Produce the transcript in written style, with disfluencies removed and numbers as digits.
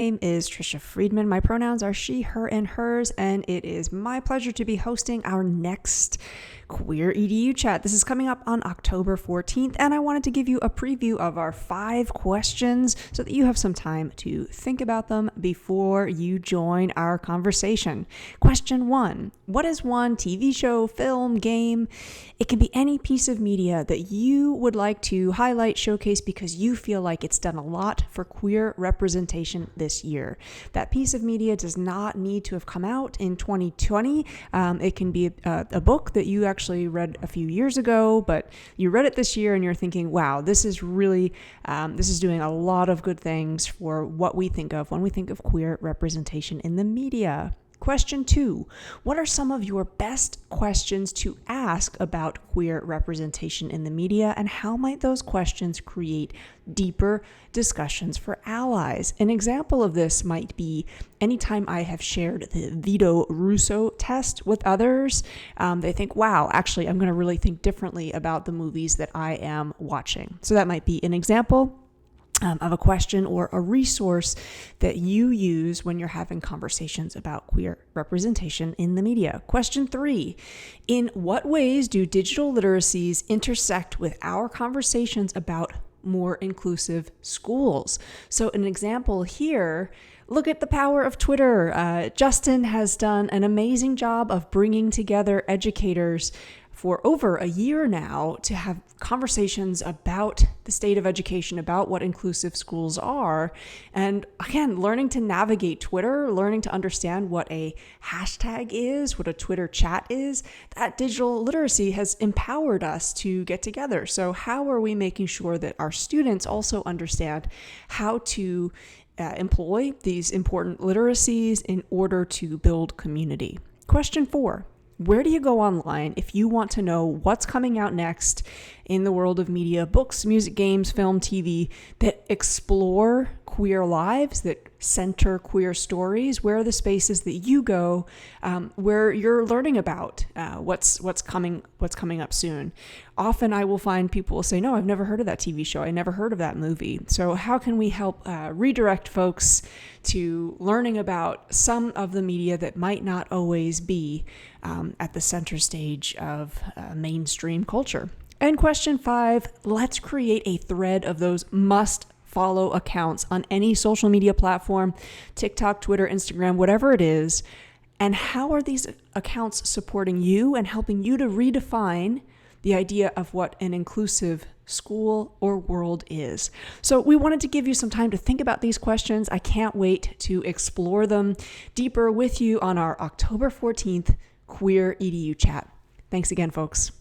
name is Trisha Friedman. My pronouns are she, her, and hers, and it is my pleasure to be hosting our next Queer EDU chat. This is coming up on October 14th, and I wanted to give you a preview of our 5 questions so that you have some time to think about them before you join our conversation. Question 1. What is one TV show, film, game? It can be any piece of media that you would like to highlight, showcase, because you feel like it's done a lot for queer representation this year. That piece of media does not need to have come out in 2020. It can be a book that you actually read a few years ago, but you read it this year and you're thinking, wow, this is really, this is doing a lot of good things for what we think of when we think of queer representation in the media. Question 2, what are some of your best questions to ask about queer representation in the media, and how might those questions create deeper discussions for allies? An example of this might be anytime I have shared the Vito Russo test with others, they think, wow, actually, I'm going to really think differently about the movies that I am watching. So that might be an example of a question or a resource that you use when you're having conversations about queer representation in the media. Question 3, in what ways do digital literacies intersect with our conversations about more inclusive schools? So an example here, look at the power of Twitter. Justin has done an amazing job of bringing together educators for over a year now to have conversations about the state of education, about what inclusive schools are. And again, learning to navigate Twitter, learning to understand what a hashtag is, what a Twitter chat is, that digital literacy has empowered us to get together. So how are we making sure that our students also understand how to employ these important literacies in order to build community? Question 4. Where do you go online if you want to know what's coming out next in the world of media, books, music, games, film, TV, that explore queer lives, that center queer stories? Where are the spaces that you go where you're learning about what's coming up soon? Often I will find people will say, no, I've never heard of that TV show. I never heard of that movie. So how can we help redirect folks to learning about some of the media that might not always be at the center stage of mainstream culture? And question 5, let's create a thread of those must-follow accounts on any social media platform, TikTok, Twitter, Instagram, whatever it is. And how are these accounts supporting you and helping you to redefine the idea of what an inclusive school or world is? So we wanted to give you some time to think about these questions. I can't wait to explore them deeper with you on our October 14th Queer EDU chat. Thanks again, folks.